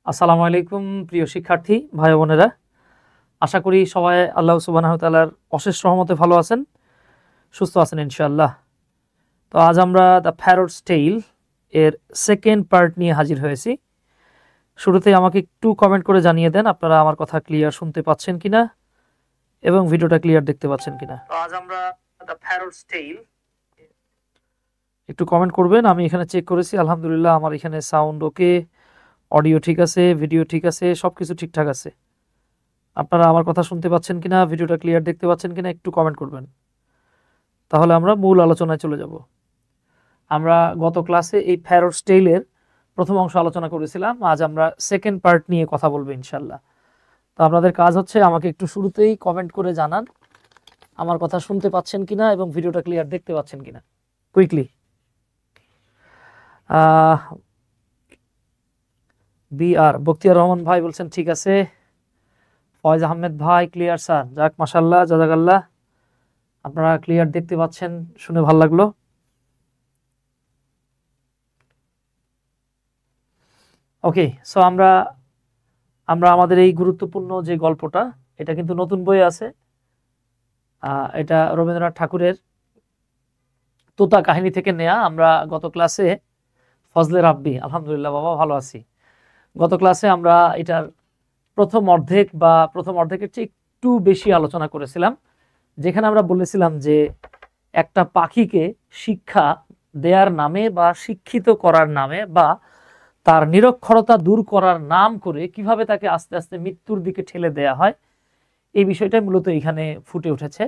আসসালামু আলাইকুম প্রিয় শিক্ষার্থী ভাই বোনেরা, আশা করি সবাই আল্লাহ সুবহানাহু ওয়া তাআলার অশেষ রহমতে ভালো আছেন, সুস্থ আছেন ইনশাআল্লাহ। তো আজ আমরা দ্য প্যারটস টেইল এর সেকেন্ড পার্ট নিয়ে হাজির হয়েছি। শুরুতেই আমাকে একটু কমেন্ট করে জানিয়ে দেন আপনারা আমার কথা ক্লিয়ার শুনতে পাচ্ছেন কিনা এবং ভিডিওটা ক্লিয়ার দেখতে পাচ্ছেন কিনা। তো আজ আমরা দ্য প্যারটস টেইল একটু কমেন্ট করবেন। আমি এখানে চেক করেছি, আলহামদুলিল্লাহ আমার এখানে সাউন্ড ওকে, অডিও ঠিক আছে, ভিডিও ঠিক আছে, সব কিছু ঠিকঠাক আছে। আপনারা আমার কথা শুনতে পাচ্ছেন কিনা, ভিডিওটা ক্লিয়ার দেখতে পাচ্ছেন কিনা একটু কমেন্ট করবেন, তাহলে আমরা মূল আলোচনায় চলে যাব। আমরা গত ক্লাসে এই প্যারটস টেইলের প্রথম অংশ আলোচনা করেছিলাম, আজ আমরা সেকেন্ড পার্ট নিয়ে কথা বলবো ইনশাল্লাহ। তো আপনাদের কাজ হচ্ছে আমাকে একটু শুরুতেই কমেন্ট করে জানান আমার কথা শুনতে পাচ্ছেন কিনা এবং ভিডিওটা ক্লিয়ার দেখতে পাচ্ছেন কিনা, কুইকলি। বখতিয়ার রহমান ভাই বলছেন ঠিক আছে। ফয়েজ আহমেদ ভাই ক্লিয়ার স্যার, যাক মাশাআল্লাহ, জাযাকাল্লাহ, আপনারা ক্লিয়ার দেখতে পাচ্ছেন, শুনে ভালো লাগলো। ওকে, সো আমরা আমাদের এই গুরুত্বপূর্ণ যে গল্পটা, এটা কিন্তু নতুন বইয়ে আছে। এটা রবীন্দ্রনাথ ঠাকুরের তোতা কাহিনী থেকে নেয়া। আমরা গত ক্লাসে ফজলে রাব্বি, আলহামদুলিল্লাহ বাবা ভালো আছি, গত ক্লাসে আমরা এটার প্রথম অর্ধেকের চেয়ে একটু বেশি আলোচনা করেছিলাম, যেখানে আমরা বলেছিলাম যে একটা পাখিকে শিক্ষা দেয়ার নামে বা শিক্ষিত করার নামে বা তার নিরক্ষরতা দূর করার নাম করে কিভাবে তাকে আস্তে আস্তে মৃত্যুর দিকে ঠেলে দেয়া হয়, এই বিষয়টাই মূলত এখানে ফুটে উঠেছে।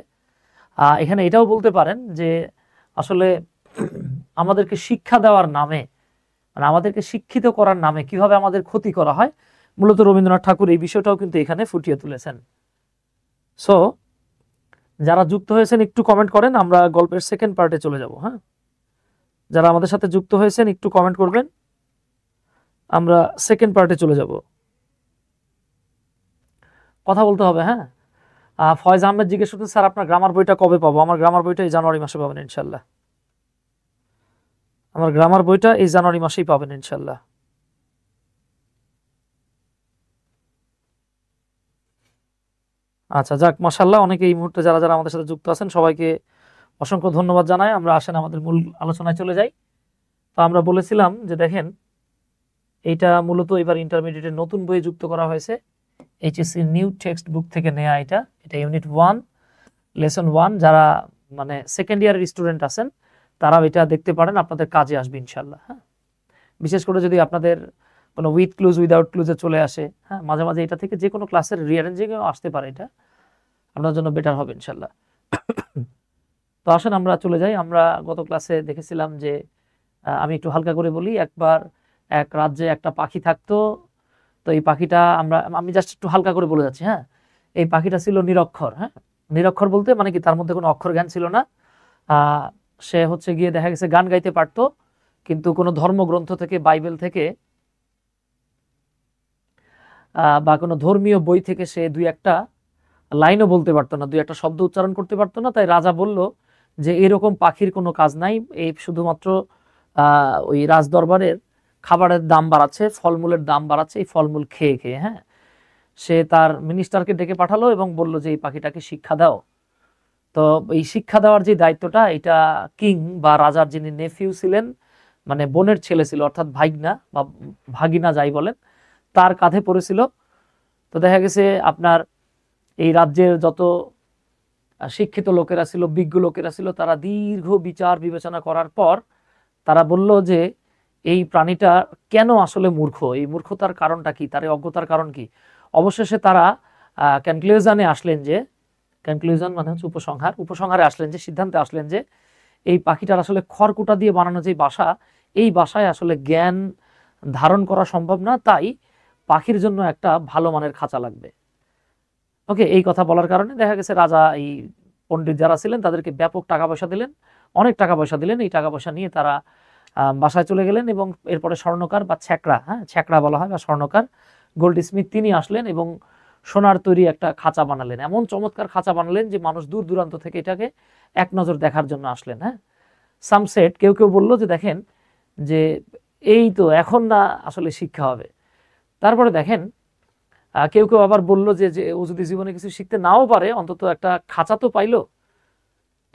এখানে এটাও বলতে পারেন যে আসলে আমাদেরকে শিক্ষা দেওয়ার নামে, মানে আমাদেরকে শিক্ষিত করার নামে কিভাবে আমাদের ক্ষতি করা হয়, মূলত রবীন্দ্রনাথ ঠাকুর এই বিষয়টাও কিন্তু এখানে ফুটিয়ে তুলেছেন। সো যারা যুক্ত হয়েছেন একটু কমেন্ট করেন, আমরা গল্পের সেকেন্ড পার্টে চলে যাব। হ্যাঁ, যারা আমাদের সাথে যুক্ত হয়েছেন একটু কমেন্ট করবেন, আমরা সেকেন্ড পার্টে চলে যাব। কথা বলতে হবে। হ্যাঁ, ফয়েজ আহমেদ জিজ্ঞেস করছেন স্যার আপনার গ্রামার বইটা কবে পাবো? আমার গ্রামার বইটা এই জানুয়ারি মাসে পাবেন ইনশাল্লাহ। আমার গ্রামার বইটা এই জানুয়ারি মাসেই পাবেন ইনশাল্লাহ। আচ্ছা, যাক মাশাআল্লাহ, অনেকে এই মুহূর্তে যারা যারা আমাদের সাথে যুক্ত আছেন সবাইকে অসংখ্য ধন্যবাদ জানাই। আমরা আসেন আমাদের মূল আলোচনায় চলে যাই। তো আমরা বলেছিলাম যে দেখেন, এইটা মূলত এবার ইন্টারমিডিয়েটের নতুন বইয়ে যুক্ত করা হয়েছে, এইচএসসি নিউ টেক্সট বুক থেকে নেওয়া। এটা ইউনিট 1 লেসন 1। যারা মানে সেকেন্ড ইয়ারের স্টুডেন্ট আছেন তারা এটা দেখতে পারেন, আপনাদের কাজে আসবে ইনশাল্লাহ। হ্যাঁ, বিশেষ করে যদি আপনাদের কোনো উইথ ক্লুজ উইদাউট ক্লুজে চলে আসে, হ্যাঁ মাঝে মাঝে এটা থেকে যে কোনো ক্লাসের রিঅ্যারেঞ্জিংও আসতে পারে, এটা আপনার জন্য বেটার হবে ইনশাল্লাহ। তো আসেন আমরা চলে যাই। আমরা গত ক্লাসে দেখেছিলাম যে আমি একটু হালকা করে বলি, একবার এক রাজ্যে একটা পাখি থাকতো। তো এই পাখিটা আমি জাস্ট একটু হালকা করে বলে যাচ্ছি। হ্যাঁ, এই পাখিটা ছিল নিরক্ষর। হ্যাঁ, নিরক্ষর বলতে মানে কি, তার মধ্যে কোনো অক্ষর জ্ঞান ছিল না। সে হচ্ছে গিয়ে দেখা গেছে গান গাইতে পারতো, কিন্তু কোনো ধর্মগ্রন্থ থেকে, বাইবেল থেকে বা কোনো ধর্মীয় বই থেকে সে দুই একটা লাইনও বলতে পারতো না, দুই একটা শব্দ উচ্চারণ করতে পারতো না। তাই রাজা বলল যে এরকম পাখির কোনো কাজ নাই, এই শুধুমাত্র ওই রাজদরবারের খাবারের দাম বাড়াচ্ছে, ফলমূলের দাম বাড়াচ্ছে, এই ফলমূল খেয়ে খেয়ে। হ্যাঁ, সে তার মিনিস্টারকে ডেকে পাঠালো এবং বলল যে এই পাখিটাকে শিক্ষা দাও। তো এই শিক্ষা দেওয়ার যে দায়িত্বটা, এটা কিং বা রাজার যিনি নেফিউ ছিলেন, মানে বোনের ছেলে ছিল, অর্থাৎ ভাইগনা বা ভাগিনা যাই বলেন, তার কাঁধে পড়েছিল। তো দেখা গেছে আপনার এই রাজ্যের যত শিক্ষিত লোকেরা ছিল, বিজ্ঞ লোকেরা ছিল, তারা দীর্ঘ বিচার বিবেচনা করার পর তারা বলল যে এই প্রাণীটা কেন আসলে মূর্খ, এই মূর্খতার কারণটা কি, তার অজ্ঞতার কারণ কি। অবশেষে তারা কনক্লুশনে আসলেন যে, কনক্লুশন মানে হচ্ছে উপসংহারে আসলেন যে, সিদ্ধান্তে আসলেন যে এই পাখিটার আসলে খড়কুটা দিয়ে বানানো যে বাসা, এই বাসায় আসলে জ্ঞান ধারণ করা সম্ভব না, তাই পাখির জন্য একটা ভালো মানের খাঁচা লাগবে। ওকে, এই কথা বলার কারণে দেখা গেছে রাজা এই পণ্ডিত যারা ছিলেন তাদেরকে ব্যাপক টাকা পয়সা দিলেন, অনেক টাকা পয়সা দিলেন। এই টাকা পয়সা নিয়ে তারা বাসায় চলে গেলেন এবং এরপরে স্বর্ণকার বা ছ্যাকড়া, হ্যাঁ ছ্যাকড়া বলা হয়, বা স্বর্ণকার গোল্ড স্মিথ, তিনি আসলেন এবং সোনার তৈরি একটা খাঁচা বানালেন। এমন চমৎকার খাঁচা বানালেন যে মানুষ দূর দূরান্ত থেকে এটাকে এক নজর দেখার জন্য আসলেন। হ্যাঁ, সামসেট কেউ কেউ বলল যে দেখেন যে এই তো এখন না আসলে শিক্ষা হবে, তারপরে দেখেন কেউ কেউ আবার বললো যে ও যদি জীবনে কিছু শিখতে নাও পারে অন্তত একটা খাঁচা তো পাইলো,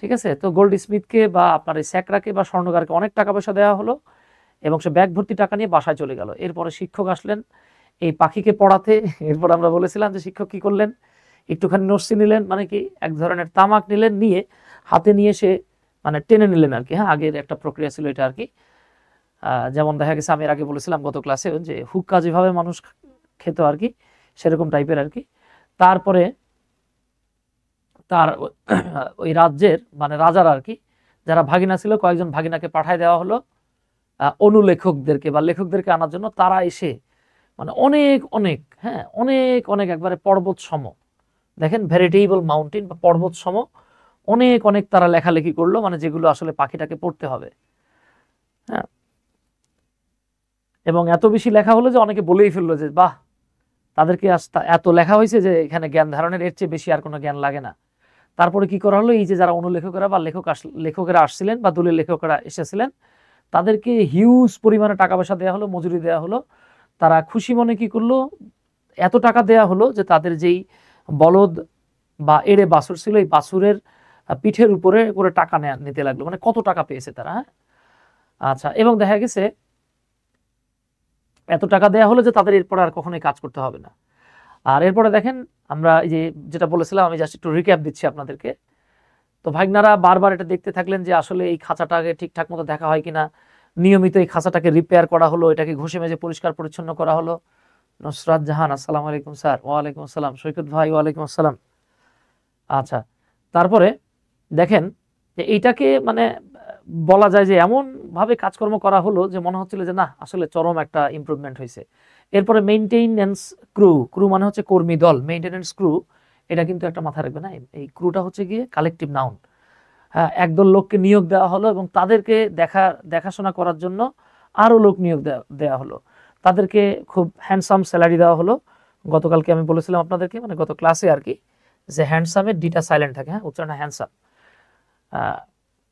ঠিক আছে। তো গোল্ড স্মিথকে বা আপনার এই স্যাকরাকে বা স্বর্ণকারকে অনেক টাকা পয়সা দেওয়া হলো এবং সে ব্যাগ ভর্তি টাকা নিয়ে বাসায় চলে গেল। এরপরে শিক্ষক আসলেন এই পাখিকে পড়াতে। এরপর আমরা বলেছিলাম যে শিক্ষক কি করলেন, একটুখানি নস্যি নিলেন, মানে কি এক ধরনের তামাক নিলেন, নিয়ে হাতে নিয়ে সে মানে টেনে নিলেন আর কি। হ্যাঁ, আগের একটা প্রক্রিয়া ছিল এটা আর কি। যেমন দেখা গেছে আমি এর আগে বলেছিলাম গত ক্লাসে যে হুক্কা যেভাবে মানুষ খেত আর কি, সেরকম টাইপের আর কি। তারপরে তার ওই রাজ্যের মানে রাজার আর কি যারা ভাগিনা ছিল, কয়েকজন ভাগিনাকে পাঠায় দেওয়া হলো অনুলেখকদেরকে বা লেখকদেরকে আনার জন্য। তারা এসে মানে অনেক অনেক, হ্যাঁ অনেক অনেক একবারে পর্বত সম, দেখেন ভেরিটেবল মাউন্টেন বা পর্বত সম অনেক অনেক তারা লেখালেখি করলো, মানে যেগুলো আসলে পাখিটাকে পড়তে হবে। হ্যাঁ, এবং এত বেশি লেখা হলো যে অনেকে বলেই ফেললো যে বাহ, তাদেরকে এত লেখা হয়েছে যে এখানে জ্ঞান ধারণের এর চেয়ে বেশি আর কোনো জ্ঞান লাগে না। তারপরে কি করা হলো, এই যে যারা অনুলেখকেরা বা লেখকেরা আসছিলেন বা দলীয় লেখকেরা এসেছিলেন, তাদেরকে হিউজ পরিমাণে টাকা পয়সা দেওয়া হলো, মজুরি দেওয়া হলো। তারা খুশি মনে কি করলো, এত টাকা দেওয়া হলো যে তাদের যেই বলদ বা এড়ে বাছুর ছিল, এই বাছুরের পিঠের উপরে করে টাকা নিতে লাগলো। মানে কত টাকা পেয়েছে তারা। হ্যাঁ, আচ্ছা, এবং দেখা গেছে এত টাকা দেওয়া হলো যে তাদের এরপরে আর কখনোই কাজ করতে হবে না। আর এরপরে দেখেন আমরা এই যে যেটা বলেছিলাম, আমি জাস্ট একটু রিক্যাপ দিচ্ছি আপনাদেরকে। তো ভাগনারা বারবার এটা দেখতে থাকলেন যে আসলে এই খাঁচাটাকে ঠিকঠাক মতো দেখা হয় কিনা। নিয়মিত এই খাঁচাটাকে রিপেয়ার করা হলো, এটাকে ঘষে মেজে পরিষ্কার পরিচ্ছন্ন করা হলো। নুসরাত জাহান, আসসালামু আলাইকুম স্যার। ওয়ালাইকুম আসসালাম। সৈকত ভাই, ওয়ালাইকুম আসসালাম। আচ্ছা, তারপরে দেখেন যে এইটাকে মানে বলা যায় যে এমন ভাবে কাজকর্ম করা হলো যে মনে হচ্ছিল যে না, আসলে চরম একটা ইমপ্রুভমেন্ট হয়েছে। এরপরে মেইনটেনেন্স ক্রু, ক্রু মানে হচ্ছে কর্মী দল, মেইনটেনেন্স ক্রু, এটা কিন্তু একটা মাথায় রাখবে না, এই ক্রুটা হচ্ছে গিয়ে কালেকটিভ নাউন। হ্যাঁ, একদল লোককে নিয়োগ দেওয়া হলো এবং তাদেরকে দেখাশোনা করার জন্য আরো লোক নিয়োগ দেওয়া হলো। তাদেরকে খুব হ্যান্ডসাম স্যালারি দেওয়া হলো। গতকালকে আমি বলেছিলাম আপনাদেরকে, মানে গত ক্লাসে আর কি, যে হ্যান্ডসামের ডিটা সাইলেন্ট থাকে, হ্যাঁ উচ্চারণ হ্যান্ডসাম।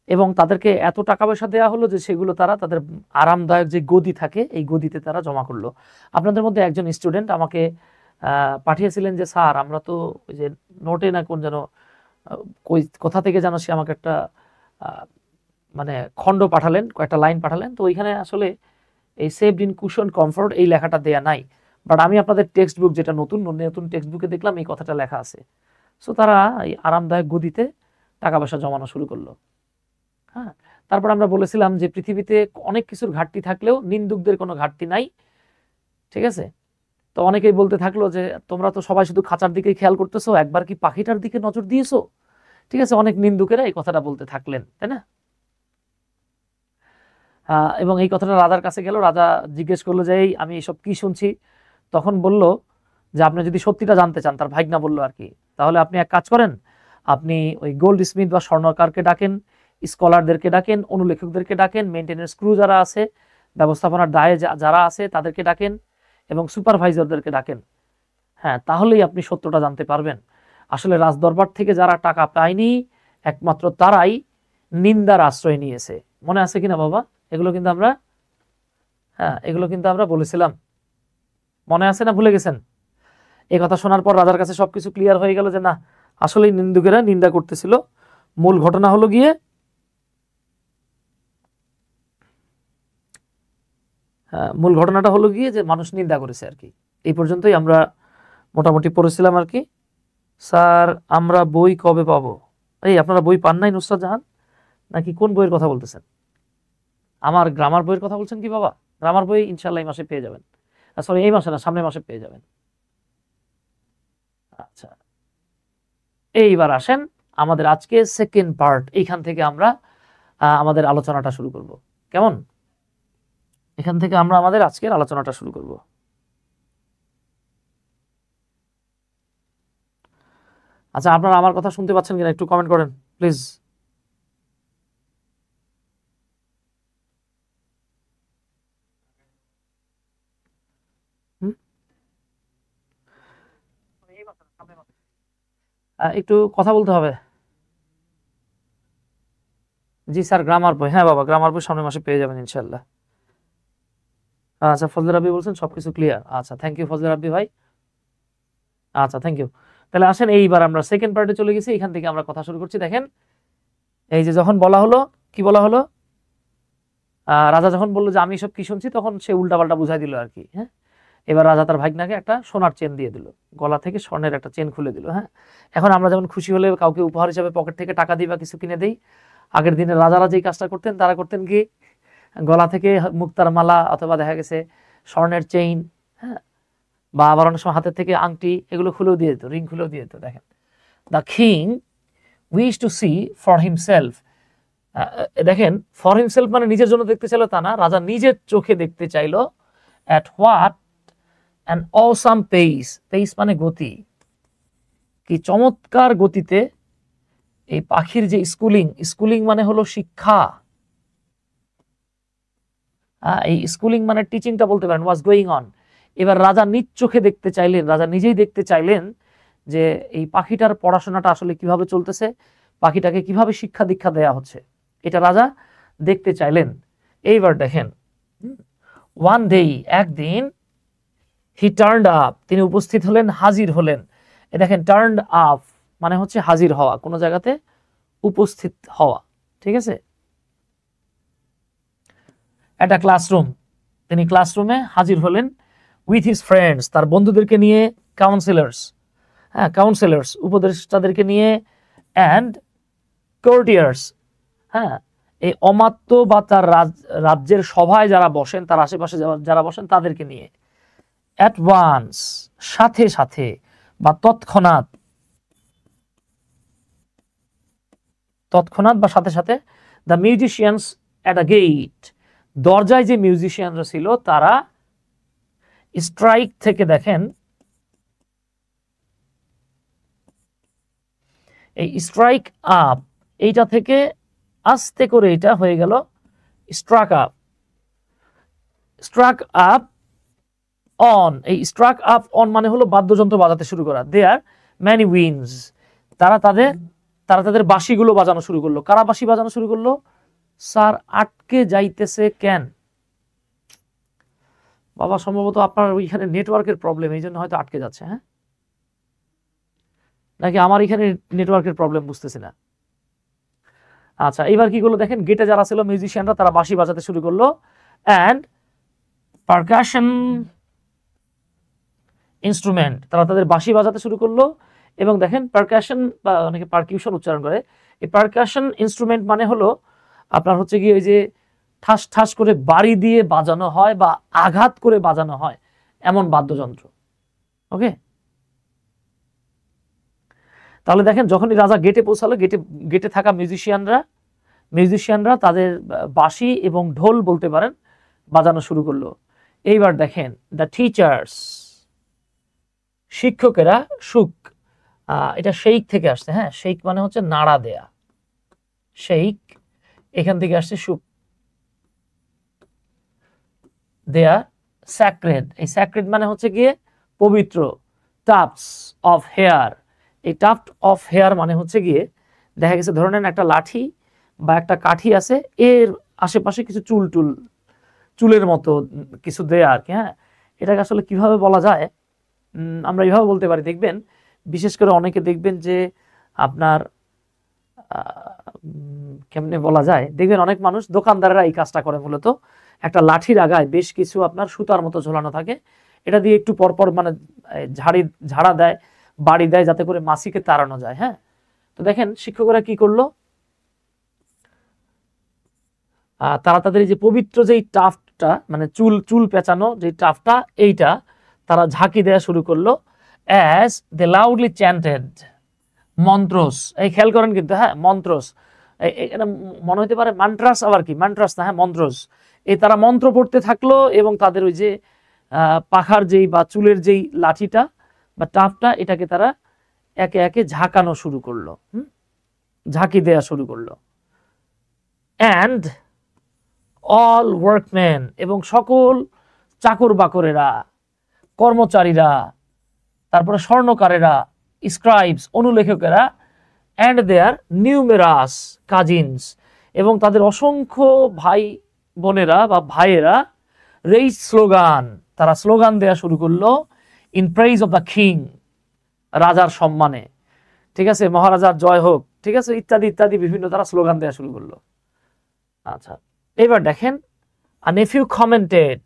এবং তাদেরকে এত টাকা পয়সা দেওয়া হলো যে সেগুলো তারা তাদের আরামদায়ক যে গদি থাকে এই গদিতে তারা জমা করলো। আপনাদের মধ্যে একজন স্টুডেন্ট আমাকে পাঠিয়েছিলেন যে স্যার আমরা তো ওই যে নোটে না কোন যেন কোথা থেকে যেন সে আমাকে একটা মানে খণ্ড পাঠালেন, কয়েকটা লাইন পাঠালেন। তো ওইখানে আসলে এই সেভড ইন কুশন কমফোর্ট এই লেখাটা দেয়া নাই, বাট আমি আপনাদের টেক্সট বুক যেটা নতুন নতুন টেক্সট বুকে দেখলাম এই কথাটা লেখা আছে। সো তারা এই আরামদায়ক গদিতে টাকা পয়সা জমানো শুরু করলো। হ্যাঁ, তারপর আমরা বলেছিলাম যে পৃথিবীতে অনেক কিছুর ঘাটতি থাকলেও নিন্দুকদের কোনো ঘাটতি নাই, ঠিক আছে। তো অনেকেই বলতে থাকলো যে তোমরা তো সবাই শুধু খাঁচার দিকেই খেয়াল করতেছো, একবার কি পাখিটার দিকে নজর দিয়েছো, ঠিক আছে। অনেক নিন্দুকেরা এই কথাটা বলতে থাকলেন, তাই না। এবং এই কথাটা রাজার কাছে গেল। রাজা জিজ্ঞেস করলো যে আমি এসব কি শুনছি। তখন বলল যে আপনি যদি সত্যিটা জানতে চান, তার ভাগনা বলল আর কি, তাহলে আপনি এক কাজ করেন, আপনি ওই গোল্ড স্মিথ বা স্বর্ণকারকে ডাকেন, স্কলারদেরকে ডাকেন, অনুলেখকদেরকে ডাকেন, মেইনটেনেন্স ক্রু যারা আছে, ব্যবস্থাপনার দায়ে যারা আছে তাদেরকে ডাকেন, এবং সুপারভাইজারদেরকে ডাকেন। হ্যাঁ, তাহলেই আপনি সত্যটা জানতে পারবেন। আসলে রাজদরবার থেকে যারা টাকা পায়নি একমাত্র তারাই নিন্দার আশ্রয় নিয়েছে। মনে আছে কিনা বাবা, এগুলো কিন্তু আমরা এগুলো কিন্তু আমরা বলেছিলাম, মনে আছে না ভুলে গেছেন। এই কথা শোনার পর রাজার কাছে সবকিছু ক্লিয়ার হয়ে গেল যে না, আসলেই নিন্দুকেরা নিন্দা করতেছিল। মূল ঘটনা হলো গিয়ে মূল ঘটনাটা হলো গিয়ে যে মানুষ নিন্দা করেছে আর কি। এই পর্যন্তই আমরা মোটামুটি পড়েছিলাম আর কি। স্যার আমরা বই কবে পাবো? এই আপনারা বই পান নাই নুসরাত জাহান, নাকি কোন বইয়ের কথা বলতেছেন? আমার গ্রামার বইয়ের কথা বলছেন কি বাবা? গ্রামার বই ইনশাল্লাহ এই মাসে পেয়ে যাবেন। সরি, এই মাসে না, সামনের মাসে পেয়ে যাবেন। আচ্ছা, এইবার আসেন আমাদের আজকে সেকেন্ড পার্ট। এইখান থেকে আমরা আমাদের আলোচনাটা শুরু করব। কেমন? এখান থেকে আমরা আমাদের আজকের আলোচনাটা শুরু করব। আচ্ছা, আপনারা আমার কথা শুনতে পাচ্ছেন কিনা একটু কমেন্ট করেন প্লিজ। একটু কথা বলতে হবে। জি স্যার, গ্রামার বই, হ্যাঁ বাবা গ্রামার বই সামনের মাসে পেয়ে যাবেন ইনশাল্লাহ। আচ্ছা, ফজলে রাব্বি বলছেন সবকিছু ক্লিয়ার। আচ্ছা, থ্যাংক ইউ ফজলে রাব্বি ভাই। আচ্ছা, থ্যাংক ইউ। তাহলে আসেন এইবার আমরা সেকেন্ড পার্টে চলে গেছি, এখান থেকে আমরা কথা শুরু করছি। দেখেন এই যে যখন বলা হলো, কি বলা হলো, রাজা যখন বললো যে আমি সব কি শুনছি, তখন সে উল্টাপাল্টা বুঝাই দিল আর কি। হ্যাঁ, এবার রাজা তার ভাগনাকে একটা সোনার চেন দিয়ে দিল, গলা থেকে স্বর্ণের একটা চেন খুলে দিল। হ্যাঁ, এখন আমরা যেমন খুশি হলে কাউকে উপহার হিসাবে পকেট থেকে টাকা দিই বা কিছু কিনে দেই, আগের দিনে রাজারা যেই কাজটা করতেন, তারা করতেন কি, গলা থেকে মুক্তার মালা অথবা দেখা গেছে স্বর্ণের চেইন, হ্যাঁ, বা আবার অনেক সময় হাতের থেকে আংটি, এগুলো খুলেও দিয়ে দিত, রিং খুলেও দিয়ে দিত। দেখেন, the king wish to see for himself. দেখেন, ফর হিমসেলফ মানে নিজের জন্য দেখতে চাইলো তা না, রাজা নিজের চোখে দেখতে চাইলো at what an awesome pace, pace মানে গতি, কি চমৎকার গতিতে এই পাখির যে স্কুলিং, স্কুলিং মানে হলো শিক্ষা, এই স্কুলিং মানে টিচিংটা বলতে পারেন, ওয়াজ গোয়িং অন। এবার রাজা নিজ চোখে দেখতে চাইলেন, রাজা নিজেই দেখতে চাইলেন যে এই পাখিটার পড়াশোনাটা আসলে কিভাবে চলতেছে, পাখিটাকে কিভাবে শিক্ষা দীক্ষা দেয়া হচ্ছে, এটা রাজা দেখতে চাইলেন। এইবার দেখেন, ওয়ান ডে, একদিন, হি টার্নড আপ, তিনি উপস্থিত হলেন, হাজির হলেন। এ দেখেন, টার্নড আপ মানে হচ্ছে হাজির হওয়া, কোনো জায়গাতে উপস্থিত হওয়া, ঠিক আছে। একটা ক্লাসরুম, তিনি ক্লাসরুমে হাজির হলেন, উইথ হিজ ফ্রেন্ডস, তার বন্ধুদেরকে নিয়ে, কাউন্সিলার্স, হ্যাঁ কাউন্সিলার্স, উপদেষ্টাদেরকে নিয়ে, অ্যান্ড কোর্টিয়ার্স, হ্যাঁ এই অমাত্য বা তার রাজ্যের সভায় যারা বসেন, তার আশেপাশে যারা বসেন তাদেরকে নিয়ে। অ্যাট ওয়ান্স, সাথে সাথে বা তৎক্ষণাৎ, তৎক্ষণাৎ বা সাথে সাথে, the musicians at a gate, দরজায় যে মিউজিশিয়ানরা ছিল তারা স্ট্রাইক থেকে, দেখেন এই স্ট্রাইক আপ, এইটা থেকে আস্তে করে এটা হয়ে গেল struck up, struck up on, এই স্ট্রাক আপ অন মানে হলো বাদ্যযন্ত্র বাজাতে শুরু করা। দেয়ার ম্যানি উইন্ডস, তারা তাদের বাঁশিগুলো বাজানো শুরু করলো। কারা বাঁশি বাজানো শুরু করলো? স্যার, আটকে যাইতেছে কেন? বাবা, সম্ভবত আপনার ওইখানে নেটওয়ার্কের প্রবলেম, এই জন্য হয়তো আটকে যাচ্ছে। হ্যাঁ, নাকি আমার এখানে নেটওয়ার্কের প্রবলেম, বুঝতেছি না। আচ্ছা, এবার কি করলো দেখেন, গেটে যারা ছিল মিউজিশিয়ানরা, তারা বাঁশি বাজাতে শুরু করলো, অ্যান্ড পারকাশন ইনস্ট্রুমেন্ট, তারা তাদের বাঁশি বাজাতে শুরু করলো। এবং দেখেন, পারকাশন বা অনেকে পারকিউশন উচ্চারণ করে, এই পারকাশন ইনস্ট্রুমেন্ট মানে হলো আপনার হচ্ছে কি ওই যে ঠাস ঠাস করে বাড়ি দিয়ে বাজানো হয় বা আঘাত করে বাজানো হয় এমন বাদ্যযন্ত্র। ওকে, তাহলে দেখেন, যখনই রাজা গেটে পৌঁছালো, গেটে থাকা মিউজিশিয়ানরা তাদের বাঁশি এবং ঢোল বলতে পারেন বাজানো শুরু করলো। এইবার দেখেন, দ্য টিচার্স, শিক্ষকেরা, সুক, এটা শেইক থেকে আসছে। হ্যাঁ, শেইক মানে হচ্ছে নাড়া দেয়া, শেইক এখান থেকে আসছে, সুক দেয়া, স্যাক্রেড, এই স্যাক্রেড মানে হচ্ছে গিয়ে পবিত্র, টাফটস অফ হেয়ার, এই টাফট অফ হেয়ার মানে হচ্ছে গিয়ে দেখা গেছে ধরে নেন একটা লাঠি বা একটা কাঠি আছে, এর আশেপাশে কিছু চুলের মতো কিছু দেয়া আর কি। হ্যাঁ, এটাকে আসলে কিভাবে বলা যায়, আমরা এইভাবে বলতে পারি। দেখবেন, বিশেষ করে অনেকে দেখবেন যে আপনার কেমনে বলা যায়, দেখবেন অনেক মানুষ, দোকানদাররা এই কাজটা করে, মূলত একটা লাঠির আগায় বেশ কিছু আপনার সুতার মতো ঝোলানো থাকে, এটা দিয়ে একটু পরপর মানে ঝাড়া দেয়, বাড়ি দেয়, যাতে করে মাছিকে তাড়ানো যায়। হ্যাঁ, তো দেখেন শিক্ষকরা কি করলো, তারা তাদের এই যে পবিত্র যেই টাফটা, মানে চুল পেঁচানো যে টাফটা, এইটা তারা ঝাঁকি দেওয়া শুরু করলো। অ্যাজ দে লাউডলি চ্যান্টেড মন্ত্রস, এই খেয়াল করেন কিন্তু, হ্যাঁ মন্ত্রস, এটা মনে হতে পারে মান্ট্রাস, আবার কি মান্ট্রাস না, হ্যাঁ মন্ত্রস, এই তারা মন্ত্র পড়তে থাকলো এবং তাদের ওই যে পাখার যেই বা চুলের যেই লাঠিটা বা টাফটা, এটাকে তারা একে একে ঝাঁকানো শুরু করলো, ঝাঁকি দেয়া শুরু করলো। অ্যান্ড অল ওয়ার্কম্যান, এবং সকল চাকর বাকরেরা, কর্মচারীরা, তারপরে স্বর্ণকারেরা, স্ক্রাইবস অনুলেখকেরা, অ্যান্ড দেয়ার নিউমেরাস কাজিনস, এবং তাদের অসংখ্য ভাই বোনেরা বা ভাইয়েরা, রেইজ স্লোগান, তারা স্লোগান দেয়া শুরু করলো in praise of the king, রাজার সম্মানে, ঠিক আছে, মহারাজার জয় হোক, ঠিক আছে, ইত্যাদি ইত্যাদি বিভিন্ন তারা স্লোগান দেয়া শুরু করলো। আচ্ছা, এবার দেখেন আ নেফিউ কমেন্টেড,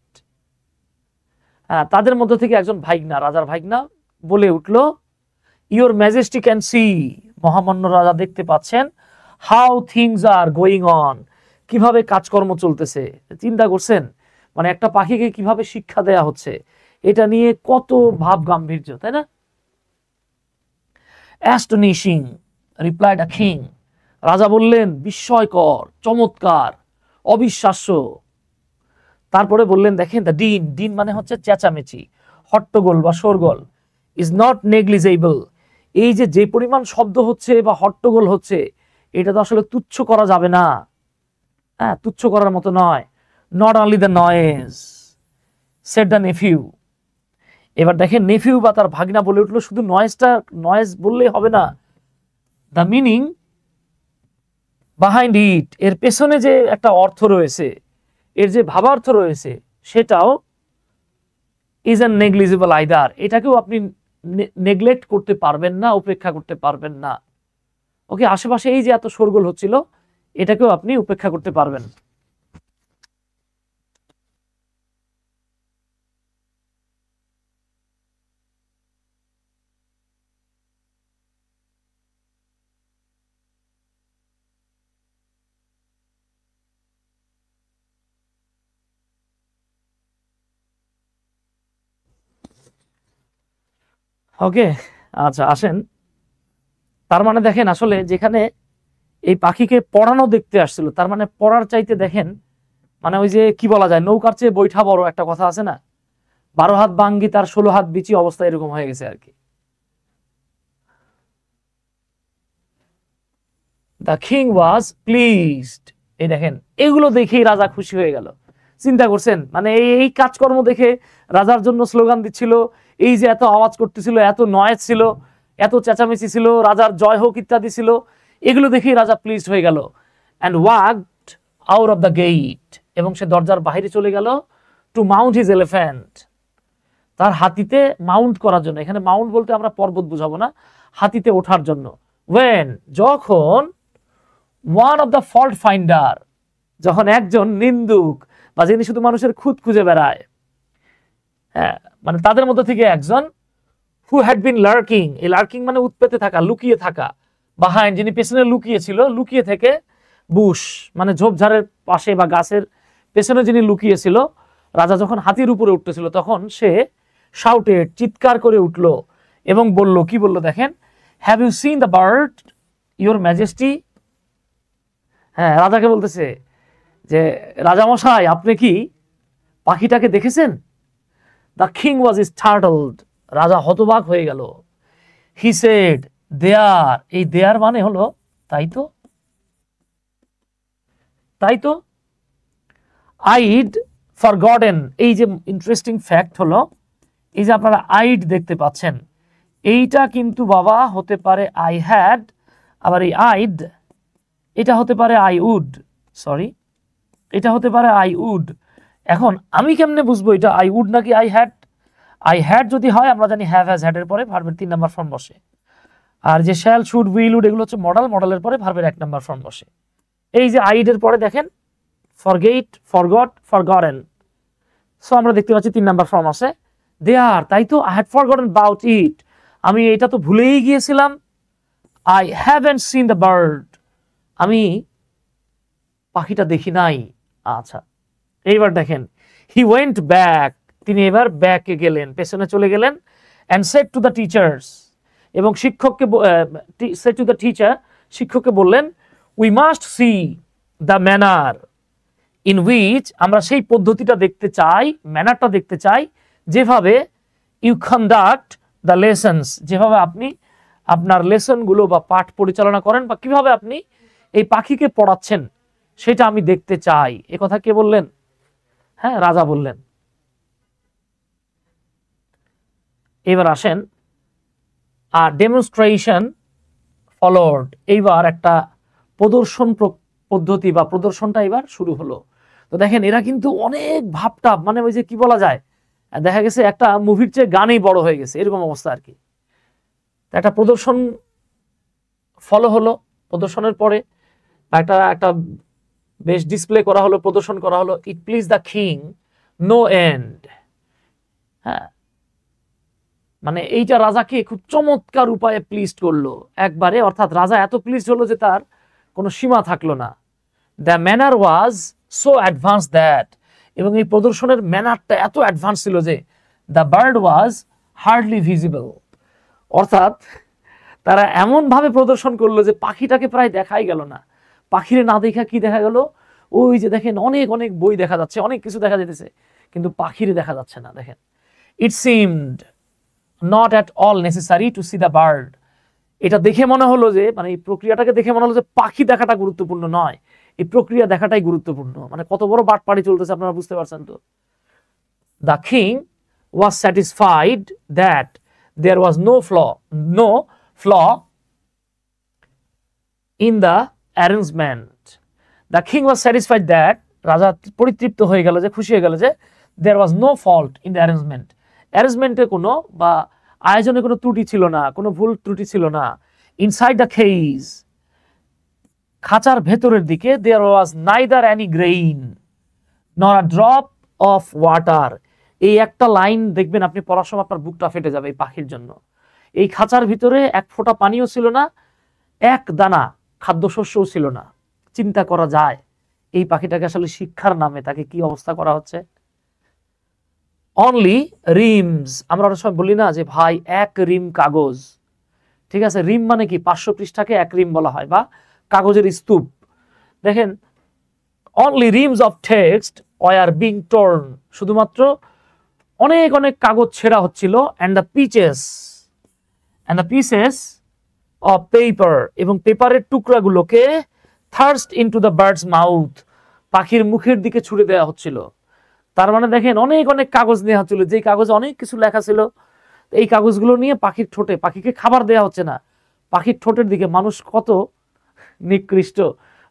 তাদের মধ্য থেকে একজন ভাইগনা, রাজার ভাইগনা বলে উঠলো, ইওর ম্যাজেস্টি ক্যান সি, মহামান্য রাজা দেখতে পাচ্ছেন, how things are going on, কিভাবে কাজকর্ম চলতেছে। চিন্তা করছেন, মানে একটা পাখিকে কিভাবে শিক্ষা দেয়া হচ্ছে, এটা নিয়ে কত ভাব গাম্ভীর্য, তাই না? অ্যাস্টনিশিং রিপ্লাইড আ কিং, রাজা বললেন বিস্ময়কর, চমৎকার, অবিশ্বাস্য। তারপরে বললেন দেখেন, দ্য ডিন, ডিন মানে হচ্ছে চেঁচামেচি, হট্টগোল বা শোরগোল, ইজ নট নেগলিজেবল, এই যে পরিমাণ শব্দ হচ্ছে বা হট্টগোল হচ্ছে, এটা তো আসলে তুচ্ছ করা যাবে না, হ্যাঁ, তুচ্ছ করার মতো নয়। Not only the noise said the nephew, এবার দেখেন নেফিউ বা তার ভাগনা বলে উঠলো, শুধু নয়েজ বললেই হবে না, দ্য মিনিং বিহাইন্ড ইট, এর পেছনে যে একটা অর্থ রয়েছে, এর যে ভাবার্থ রয়েছে, সেটাও ইজ আন নেগলিজেবল আইদার, এটাকেও আপনি নেগলেক্ট করতে পারবেন না, উপেক্ষা করতে পারবেন না। ওকে, আশেপাশে এই যে এত শোরগোল হচ্ছিল, এটাকেও আপনি উপেক্ষা করতে পারবেন। ওকে, আচ্ছা আসেন, তার মানে দেখেন আসলে যেখানে এই পাখিকে পড়ানো দেখতে আসছিল, তার মানে পড়ার চাইতে দেখেন, মানে ওই যে কি বলা যায়, নৌকার চেয়ে বৈঠা বড়, একটা কথা আছে না, 12 হাত বাঙ্গি তার 16 হাত বিচি অবস্থা, এরকম হয়ে গেছে আর কি। দ্য কিং ওয়াজ প্লিজড, এই দেখেন এগুলো দেখেই রাজা খুশি হয়ে গেল। চিন্তা করছেন, মানে এই কাজকর্ম দেখে রাজার জন্য স্লোগান দিচ্ছিল, এই যে এত আওয়াজ করতেছিল, এত নয়েজ ছিল, এত চেঁচামেচি ছিল, রাজার জয় হোক ইত্যাদি ছিল, এগুলো দেখেই রাজা প্লিজড হয়ে গেল। And walked out of the gate, এবং সে দরজার বাইরে চলে গেল, টু মাউন্ট হিজ এলিফ্যান্ট, তার হাতিতে মাউন্ট করার জন্য। এখানে মাউন্ট বলতে আমরা পর্বত বুঝাবো না, হাতিতে ওঠার জন্য। ওয়েন, যখন, one of the fault finder, যখন একজন নিন্দুক বা যিনি শুধু মানুষের খুঁত খুঁজে বেড়ায়, হ্যাঁ, মানে তাদের মধ্যে থেকে একজন, হু হ্যাড বিন লার্কিং, এই লার্কিং মানে উৎপেতে থাকা, লুকিয়ে থাকা, বাহাইন্ড, যিনি পেছনে লুকিয়ে ছিল, লুকিয়ে থেকে, বুশ মানে ঝোপঝাড়ের পাশে বা গাছের পেছনে যিনি লুকিয়ে ছিল, রাজা যখন হাতির উপরে উঠতেছিল তখন সে শাউটেড, চিৎকার করে উঠলো এবং বলল, কি বলল দেখেন, have you seen the bird your majesty, হ্যাঁ, রাজাকে বলতেছে যে রাজামশাই আপনি কি পাখিটাকে দেখেছেন? দ্য কিং ওয়াজ স্টার্টলড, রাজা হতবাক হয়ে গেল। হি সেড দেয়ার, এই দেয়ার মানে হলো তাই তো, তাই তো। আইড ফরগটেন, এই যে ইন্টারেস্টিং ফ্যাক্ট হলো, এই যে আপনারা আইড দেখতে পাচ্ছেন, এইটা কিন্তু বাবা হতে পারে আই হ্যাড, আবার এই আইড এটা হতে পারে আই উড, সরি, এটা হতে পারে আই উড। এখন আমি কেমনে বুঝবো এটা আই উড নাকি আই হ্যাড? আই হ্যাড যদি হয়, আমরা জানি হ্যাভ হ্যাজ হ্যাড এর পরে ভার্বের 3 নাম্বার ফর্ম বসে, আর যে শ্যাল শুড উইল উড এগুলো হচ্ছে মডেল, মডেলের পরে ভার্বের 1 নাম্বার ফর্ম বসে। এই যে আইড এর পরে দেখেন ফরগেট, ফরগট, ফরগটেন, সো আমরা দেখতে পাচ্ছি 3 নাম্বার ফর্ম আছে। দেয়ার, তাই তো, I had forgotten about it, আমি এটা তো ভুলেই গিয়েছিলাম। I haven't scene the bird, আমি পাখিটা দেখি নাই। আচ্ছা, এইবার দেখেন, হি ওয়েন্ট ব্যাক, তিনি এবার ব্যাকে গেলেন, পেছনে চলে গেলেন। And said to the teachers, এবং শিক্ষককে, সেড টু দ্য টিচার, শিক্ষককে বললেন, we must C the manner in which, আমরা সেই পদ্ধতিটা দেখতে চাই, ম্যানারটা দেখতে চাই, যেভাবে ইউ কন্ডাক্ট দ্য লেসনস, যেভাবে আপনি আপনার লেসনগুলো বা পাঠ পরিচালনা করেন, বা কিভাবে আপনি এই পাখিকে পড়াচ্ছেন, সেটা আমি দেখতে চাই। এ কথা কে বললেন? হ্যাঁ, রাজা বললেন। এবার আসেন, আর ডেমনস্ট্রেশন ফলোড, এইবার একটা প্রদর্শন পদ্ধতি বা প্রদর্শনটা এবার শুরু হলো। তো দেখেন এরা কিন্তু অনেক ভাবটাব, মানে ওই যে কি বলা যায়, দেখা গেছে একটা মুভির চেয়ে গানেই বড় হয়ে গেছে, এরকম অবস্থা আর কি। একটা প্রদর্শন ফলো হলো, প্রদর্শনের পরে একটা একটা বেশ ডিসপ্লে করা হলো, প্রদর্শন করা হলো। It please the king no end. হ্যাঁ, মানে এইটা রাজাকে খুব চমৎকার উপায়ে প্লিজ করলো একবারে, অর্থাৎ রাজা এত প্লিজ হলো যে তার কোনো সীমা থাকলো না। The manner was so advance that, এবং এই প্রদর্শনের ম্যানারটা এত অ্যাডভান্স ছিল যে the bird was hardly visible, অর্থাৎ তারা এমন ভাবে প্রদর্শন করলো যে পাখিটাকে প্রায় দেখাই গেল না। পাখিরে না দেখা কি দেখা গেল, ওই যে দেখেন অনেক অনেক বই দেখা যাচ্ছে, অনেক কিছু দেখা যেতেছে, কিন্তু পাখিরে দেখা যাচ্ছে না। দেখেন, ইট seemed not at all necessary to C the bird. এটা দেখে মনে হলো যে, মানে এই প্রক্রিয়াটাকে দেখে মনে হলো যে পাখি দেখাটা গুরুত্বপূর্ণ নয়, এই প্রক্রিয়া দেখাটাই গুরুত্বপূর্ণ। মানে কত বড় বাটপাড়ি চলতেছে আপনারা বুঝতে পারছেন তো। The king was satisfied that there was no flaw in the arrangement. The king was satisfied that, রাজা পরিতৃপ্ত হয়ে গেল, যে খুশি হয়ে গেল যে there was no fault in the arrangement, অ্যারেঞ্জমেন্টে কোনো বা আয়োজনে কোনো ত্রুটি ছিল না, কোনো ভুল ত্রুটি ছিল না। ইনসাইড দ্য কেজ, খাঁচার ভেতরের দিকে, দেয়ার ওয়াজ নাইদার এনি গ্রেইন নর আ ড্রপ অফ ওয়াটার। এই একটা লাইন দেখবেন আপনি পড়ার সময় আপনার বুকটা ফেটে যাবে এই পাখির জন্য। এই খাঁচার ভিতরে এক ফোঁটা পানিও ছিল না, এক দানা খাদ্যশস্যও ছিল না। চিন্তা করা যায় এই পাখিটাকে আসলে শিক্ষার নামে তাকে কি অবস্থা করা হচ্ছে। অনলি রিমস, আমরা অনেক সময় বলি না যে ভাই এক রিম কাগজ, ঠিক আছে, রিম মানে কি 500 পৃষ্ঠাকে এক রিম বলা হয়, বা কাগজের স্তূপ। দেখেন, only reams of text were being torn, শুধুমাত্র অনেক অনেক কাগজ ছেঁড়া হচ্ছিল। And the pieces of paper, এবং পেপারের টুকরাগুলোকে thrust into the bird's mouth, পাখির মুখের দিকে ছুড়ে দেওয়া হচ্ছিল। তার মানে দেখেন অনেক অনেক কাগজ নেওয়া হচ্ছিল, যে কাগজে অনেক কিছু লেখা ছিল, এই কাগজগুলো নিয়ে পাখির ঠোঁটে, পাখিকে খাবার দেওয়া হচ্ছে না, পাখির ঠোঁটের দিকে। মানুষ কত নিকৃষ্ট।